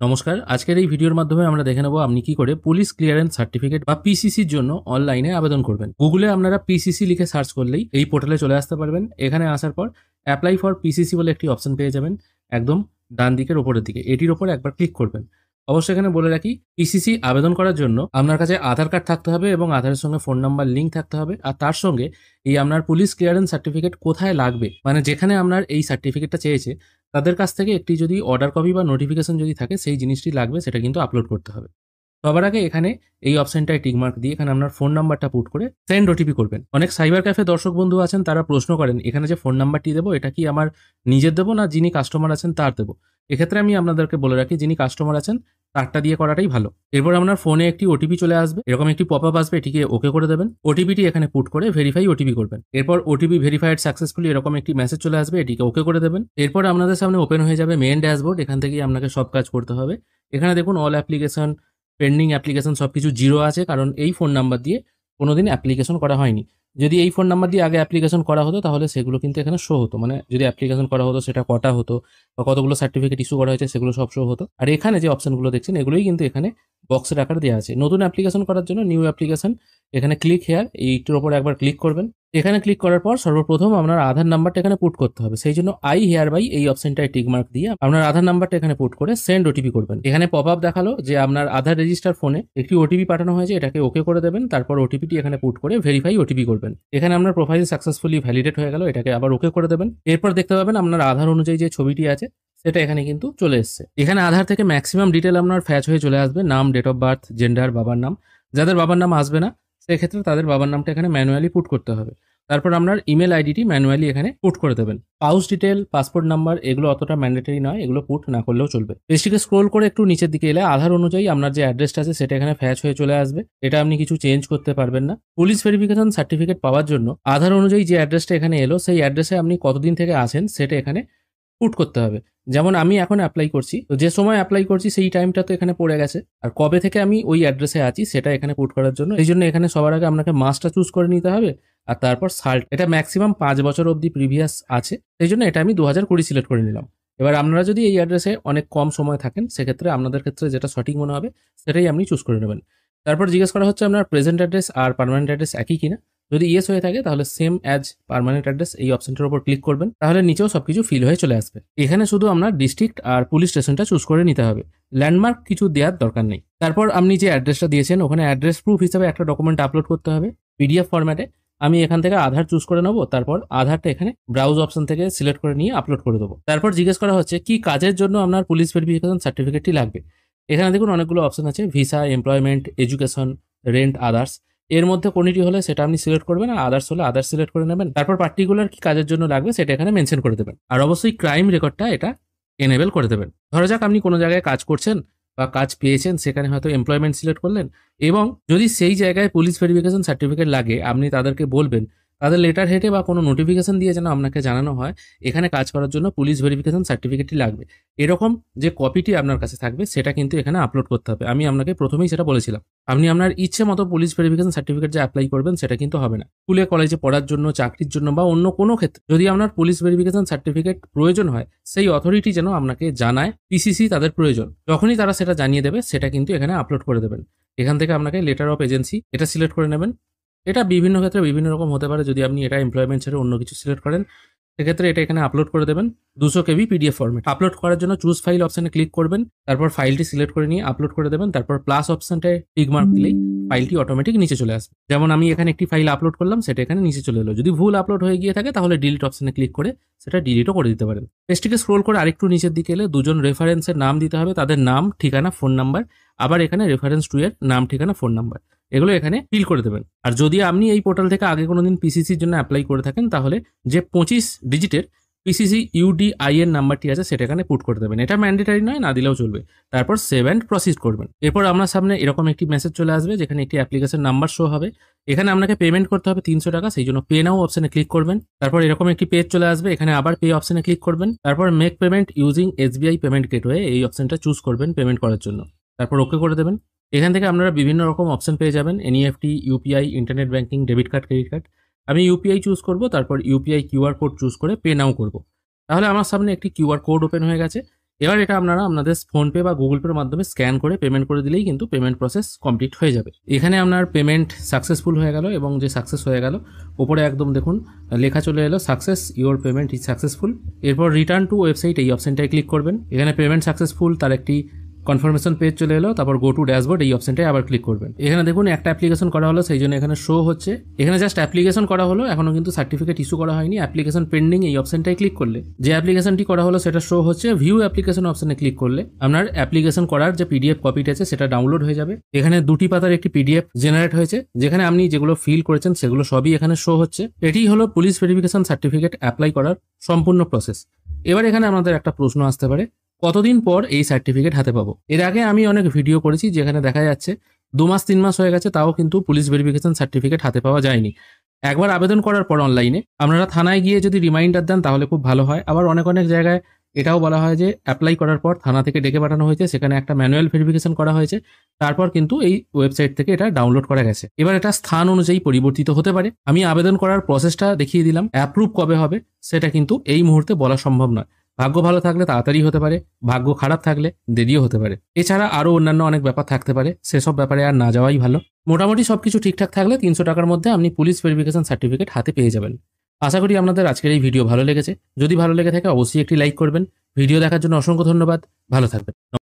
নমস্কার, আজকের এই ভিডিওর মাধ্যমে আমরা দেখে নেব আপনি কি করে পুলিশ ক্লিয়ারেন্স সার্টিফিকেট বা পিসিসির জন্য অনলাইনে আবেদন করবেন। গুগলে আপনারা পিসিসি লিখে সার্চ করলেই এই পোর্টালে চলে আসতে পারবেন। এখানে আসার পর অ্যাপ্লাই ফর পিসিসি বলে একটি অপশন পেয়ে যাবেন একদম ডান দিকের ওপরের দিকে। এটির ওপর একবার ক্লিক করবেন। অবশ্যই এখানে বলে রাখি, পিসিসি আবেদন করার জন্য আপনার কাছে আধার কার্ড থাকতে হবে এবং আধারের সঙ্গে ফোন নাম্বার লিঙ্ক থাকতে হবে। আর তার সঙ্গে এই আপনার পুলিশ ক্লিয়ারেন্স সার্টিফিকেট কোথায় লাগবে, মানে যেখানে আপনার এই সার্টিফিকেটটা চেয়েছে তাদের কাছ থেকে একটি যদি অর্ডার কপি বা নোটিফিকেশন যদি থাকে সেই জিনিসটি লাগবে, সেটা কিন্তু আপলোড করতে হবে। সবার আগে এখানে এই অপশনটায় টিকমার্ক দিয়ে এখানে আপনার ফোন নাম্বারটা পুট করে সেন্ড ওটিপি করবেন। অনেক সাইবার ক্যাফে দর্শক বন্ধু আছেন, তারা প্রশ্ন করেন এখানে যে ফোন নাম্বারটি দেবো এটা কি আমার নিজের দেবো না যিনি কাস্টমার আছেন তার দেবো। এক্ষেত্রে আমি আপনাদেরকে বলে রাখি, যিনি কাস্টমার আছেন তারটা দিয়ে করাটাই ভালো। এরপর আপনার ফোনে একটি ওটিপি চলে আসবে, এরকম একটি পপ আপ আসবে, এটিকে ওকে করে দেবেন। ওটিপিটি এখানে পুট করে ভেরিফাই ওটিপি করবেন। এরপর ওটিপি ভেরিফাইড সাকসেসফুলি এরকম একটি মেসেজ চলে আসবে, এটিকে ওকে করে দেবেন। এরপর আপনাদের সামনে ওপেন হয়ে যাবে মেইন ড্যাশবোর্ড। এখান থেকেই আপনাকে সব কাজ করতে হবে। এখানে দেখুন অল অ্যাপ্লিকেশন, পেন্ডিং অ্যাপ্লিকেশন সবকিছু জিরো আছে, কারণ এই ফোন নাম্বার দিয়ে কোনোদিন অ্যাপ্লিকেশন করা হয়নি। যদি এই ফোন নাম্বার দিয়ে আগে অ্যাপ্লিকেশন করা হতো তাহলে সেগুলো কিন্তু এখানে শো হতো, মানে যদি অ্যাপ্লিকেশন করা হতো সেটা কটা হতো বা কতগুলো সার্টিফিকেট ইস্যু করা হয়েছে সেগুলো সব শো হতো। আর এখানে যে অপশনগুলো দেখছেন এগুলোই কিন্তু এখানে বক্সের আকার দেওয়া আছে। নতুন অ্যাপ্লিকেশন করার জন্য নিউ অ্যাপ্লিকেশন, এখানে ক্লিক হেয়ার, এইটির ওপর একবার ক্লিক করবেন। এখানে ক্লিক করার পর সর্বপ্রথম আপনার আধার নাম্বারটা এখানে পুট করতে হবে। সেই জন্য আই হেয়ার বাই এই অপশনটায় টিকমার্ক দিয়ে আপনার আধার নাম্বারটা এখানে পুট করে সেন্ড ওটিপি করবেন। এখানে পপ আপ দেখালো যে আপনার আধার রেজিস্টার ফোনে একটি ওটিপি পাঠানো হয়েছে, এটাকে ওকে করে দেবেন। তারপর ওটিপিটি এখানে পুট করে ভেরিফাই ওটিপি করবেন। এখানে আপনার প্রোফাইল সাকসেসফুলি ভ্যালিডেট হয়ে গেল, এটাকে আবার ওকে করে দেবেন। এরপর দেখতে পাবেন আপনার আধার অনুযায়ী যে ছবিটি আছে সেটা এখানে কিন্তু চলে এসছে। এখানে আধার থেকে ম্যাক্সিমাম ডিটেল আপনার ফ্যাচ হয়ে চলে আসবে, নাম, ডেট অফ বার্থ, জেন্ডার, বাবার নাম। যাদের বাবার নাম আসবে না সেক্ষেত্রে তাদের বাবার নামটা এখানে ম্যানুয়ালি পুট করতে হবে। তারপর আপনার ইমেল আইডিটি ম্যানুয়ালি এখানে পুট করে দেবেন। পাউস ডিটেল, পাসপোর্ট নাম্বার এগুলো অতটা ম্যান্ডেটরি নয়, এগুলো পুট না করলেও চলবে। পেজটিকে স্ক্রোল করে একটু নিচের দিকে এলে আধার অনুযায়ী আপনার যে অ্যাড্রেসটা আছে সেটা এখানে ফ্যাচ হয়ে চলে আসবে। এটা আপনি কিছু চেঞ্জ করতে পারবেন না। পুলিশ ভেরিফিকেশন সার্টিফিকেট পাওয়ার জন্য আধার অনুযায়ী যে অ্যাড্রেসটা এখানে এলো সেই অ্যাড্রেসে আপনি কতদিন থেকে আছেন সেটা এখানে পুট করতে হবে। যেমন আমি এখন অ্যাপ্লাই করছি, তো যে সময় অ্যাপ্লাই করছি সেই টাইমটা তো এখানে পড়ে গেছে, আর কবে থেকে আমি ওই অ্যাড্রেসে আছি সেটা এখানে পুট করার জন্য এই জন্য এখানে সবার আগে আপনাকে মাসটা চুজ করে নিতে হবে। আর তারপর সাল, এটা ম্যাক্সিমাম 5 বছর অবধি প্রিভিয়াস আছে, সেই জন্য এটা আমি 2020 সিলেক্ট করে নিলাম। এবার আপনারা যদি এই অ্যাড্রেসে অনেক কম সময় থাকেন সেক্ষেত্রে আপনাদের ক্ষেত্রে যেটা সঠিক মনে হবে সেটাই আপনি চুজ করে নেবেন। তারপর জিজ্ঞেস করা হচ্ছে আপনার প্রেজেন্ট অ্যাড্রেস আর পার্মানেন্ট অ্যাড্রেস একই কিনা। যদি ইয়েস হয়ে থাকে তাহলে সেম অ্যাজ পার্মানেন্ট অ্যাড্রেস এই অপশনটার উপর ক্লিক করবেন, তাহলে নিচেও সবকিছু ফিল হয়ে চলে আসবে। এখানে শুধু আপনার ডিস্ট্রিক্ট আর পুলিশ স্টেশনটা চুজ করে নিতে হবে, ল্যান্ডমার্ক কিছু দেওয়ার দরকার নেই। তারপর আপনি যে অ্যাড্রেসটা দিয়েছেন ওখানে অ্যাড্রেস প্রুফ হিসেবে একটা ডকুমেন্ট আপলোড করতে হবে পিডিএফ ফরম্যাটে। আমি এখান থেকে আধার চুজ করে নেবো, তারপর আধারটা এখানে ব্রাউজ অপশন থেকে সিলেক্ট করে নিয়ে আপলোড করে দেবো। তারপর জিজ্ঞেস করা হচ্ছে কি কাজের জন্য আপনার পুলিশ ভেরিফিকেশন সার্টিফিকেটটি লাগবে। এখানে দেখুন অনেকগুলো অপশন আছে, visa, employment, education, rent, others. এর মধ্যে কোনটি হলে সেটা আপনি সিলেক্ট করবেন, আর আদার্স হলে আদার্স সিলেক্ট করে নেবেন। তারপর পার্টিকুলার কি কাজের জন্য লাগবে সেটা এখানে মেনশন করে দেবেন, আর অবশ্যই ক্রাইম রেকর্ডটা এটা এনেবেল করে দেবেন। ধরা যাক আপনি কোনো জায়গায় কাজ করছেন বা কাজ পেয়েছেন, সেখানে হয়তো এমপ্লয়মেন্ট সিলেক্ট করলেন, এবং যদি সেই জায়গায় পুলিশ ভেরিফিকেশন সার্টিফিকেট লাগে আপনি তাদেরকে বলবেন তাদের লেটার হেডে বা কোনো নোটিফিকেশন দিয়ে যেন আপনাকে জানানো হয় এখানে কাজ করার জন্য পুলিশ ভেরিফিকেশন সার্টিফিকেটটি লাগবে। এরকম যে কপিটি আপনার কাছে থাকবে সেটা কিন্তু এখানে আপলোড করতে হবে। আমি আপনাকে প্রথমেই সেটা বলেছিলাম, আপনি আপনার ইচ্ছে মতো পুলিশ ভেরিফিকেশন সার্টিফিকেট যে অ্যাপ্লাই করবেন সেটা কিন্তু হবে না। স্কুলে কলেজে পড়ার জন্য, চাকরির জন্য বা অন্য কোনো ক্ষেত্রে যদি আপনার পুলিশ ভেরিফিকেশন সার্টিফিকেট প্রয়োজন হয় সেই অথরিটি যেন আপনাকে জানায় পিসিসি তাদের প্রয়োজন। যখনই তারা সেটা জানিয়ে দেবে সেটা কিন্তু এখানে আপলোড করে দেবেন। এখান থেকে আপনাকে লেটার অফ এজেন্সি এটা সিলেক্ট করে নেবেন। এটা বিভিন্ন ক্ষেত্রে বিভিন্ন রকম হতে পারে, যদি আপনি এটা এমপ্লয়মেন্ট ছেড়ে অন্য কিছু সিলেক্ট করেন সেক্ষেত্রে এটা এখানে আপলোড করে দেবেন 200 KB পিডিএফ ফরম্যাট। আপলোড করার জন্য চুজ ফাইল অপশনে ক্লিক করবেন, তারপর ফাইলটি সিলেক্ট করে নিয়ে আপলোড করে দেবেন। তারপর প্লাস অপশনটায় টিক মার্ক দিলেই ফাইলটি অটোমেটিক নিচে চলে আসবে। যেমন আমি এখানে একটি ফাইল আপলোড করলাম, সেটা এখানে নিচে চলে এলো। যদি ভুল আপলোড হয়ে গিয়ে থাকে তাহলে ডিলিট অপশনে ক্লিক করে সেটা ডিলিটও করে দিতে পারেন। পেজটিকে স্ক্রোল করে আরেকটু নিচের দিকে এলে দুজন রেফারেন্সের নাম দিতে হবে, তাদের নাম, ঠিকানা, ফোন নাম্বার, আবার এখানে রেফারেন্স টু এর নাম, ঠিকানা, ফোন নাম্বার এগুলো এখানে ফিল করে দেবেন। আর যদি আপনি এই পোর্টাল থেকে আগে কোনোদিন পিসিসির জন্য অ্যাপ্লাই করে থাকেন তাহলে যে 25 ডিজিটের পিসিসি ইউডিআইএন নাম্বারটি আছে সেটা এখানে পুট করে দেবেন। এটা ম্যান্ডেটারি নয়, না দিলেও চলবে। তারপর সেভ অ্যান্ড প্রসিড করবেন। এরপর আপনার সামনে এরকম একটি মেসেজ চলে আসবে যেখানে একটি অ্যাপ্লিকেশন নাম্বার শো হবে। এখানে আপনাকে পেমেন্ট করতে হবে 300 টাকা, সেই জন্য পে নাও অপশনে ক্লিক করবেন। তারপর এরকম একটি পেজ চলে আসবে, এখানে আবার পে অপশনে ক্লিক করবেন। তারপর make payment using SBI payment gateway এই অপশনটা চুজ করবেন পেমেন্ট করার জন্য। তারপর ওকে করে দেবেন। এখান থেকে আপনারা বিভিন্ন রকম অপশন পেয়ে যাবেন, NEFT, UPI, internet banking, debit card, credit card. আমি ইউপিআই চুজ করব, তারপর ইউপিআই কিউআর কোড চুজ করে পে নাও করব। তাহলে আমার সামনে একটি কিউআর কোড ওপেন হয়ে গেছে। এবার এটা আপনারা আপনাদের ফোনপে বা গুগল পের মাধ্যমে স্ক্যান করে পেমেন্ট করে দিলেই কিন্তু পেমেন্ট প্রসেস কমপ্লিট হয়ে যাবে। এখানে আপনার পেমেন্ট সাকসেসফুল হয়ে গেল এবং যে সাকসেস হয়ে গেল ওপরে একদম দেখুন লেখা চলে এলো success, your payment is successful. এরপর রিটার্ন টু ওয়েবসাইট এই অপশনটায় ক্লিক করবেন। এখানে পেমেন্ট সাকসেসফুল তার একটি কনফার্মেশন পেজ চলে এলো, তারপর গো টু ড্যাশবোর্ড এই অপশনটায় আবার ক্লিক করবেন। এখানে দেখুন একটা অ্যাপ্লিকেশন করা হলো, সেই জন্য এখানে শো হচ্ছে। এখানে জাস্ট অ্যাপ্লিকেশন করা হলো, এখনো কিন্তু সার্টিফিকেট ইস্যু করা হয়নি। অ্যাপ্লিকেশন পেন্ডিং এই অপশনটায় ক্লিক করলে যে অ্যাপ্লিকেশনটি করা হলো সেটা শো হচ্ছে। ভিউ অ্যাপ্লিকেশন অপশনে ক্লিক করলে আপনার অ্যাপ্লিকেশন করার যে পিডিএফ কপিটা আছে সেটা ডাউনলোড হয়ে যাবে। এখানে 2টি পাতার একটি পিডিএফ জেনারেট হয়েছে, যেখানে আপনি যেগুলো ফিল করেছেন সেগুলো সবই এখানে শো হচ্ছে। এটি হলো পুলিশ ভেরিফিকেশন সার্টিফিকেট অ্যাপ্লাই করার সম্পূর্ণ প্রসেস। এবার এখানে আমাদের একটা প্রশ্ন আসতে পারে, কতদিন পর এই সার্টিফিকেট হাতে পাবো? এর আগে আমি অনেক ভিডিও করেছি যেখানে দেখা যাচ্ছে 2 মাস 3 মাস হয়ে গেছে, তাও কিন্তু পুলিশ ভেরিফিকেশন সার্টিফিকেট হাতে পাওয়া যায়নি। একবার আবেদন করার পর অনলাইনে আপনারা থানায় গিয়ে যদি রিমাইন্ডার দেন তাহলে খুব ভালো হয়। আবার অনেক জায়গায় এটাও বলা হয় যে অ্যাপ্লাই করার পর থানা থেকে ডেকে পাঠানো হয়েছে, সেখানে একটা ম্যানুয়াল ভেরিফিকেশন করা হয়েছে, তারপর কিন্তু এই ওয়েবসাইট থেকে এটা ডাউনলোড করা গেছে। এবার এটা স্থান অনুযায়ী পরিবর্তিত হতে পারে। আমি আবেদন করার প্রসেসটা দেখিয়ে দিলাম, অ্যাপ্রুভ কবে হবে সেটা কিন্তু এই মুহূর্তে বলা সম্ভব নয়। ভাগ্য ভালো থাকলে তাড়াতাড়ি হতে পারে, ভাগ্য খারাপ থাকলে দেরিও হতে পারে। এছাড়া আরও অন্যান্য অনেক ব্যাপার থাকতে পারে, সেসব ব্যাপারে আর না যাওয়াই ভালো। মোটামুটি সবকিছু ঠিকঠাক থাকলে 300 টাকার মধ্যে আপনি পুলিশ ভেরিফিকেশন সার্টিফিকেট হাতে পেয়ে যাবেন। আশা করি আপনাদের আজকের এই ভিডিও ভালো লেগেছে। যদি ভালো লেগে থাকে অবশ্যই একটি লাইক করবেন। ভিডিও দেখার জন্য অসংখ্য ধন্যবাদ। ভালো থাকবেন।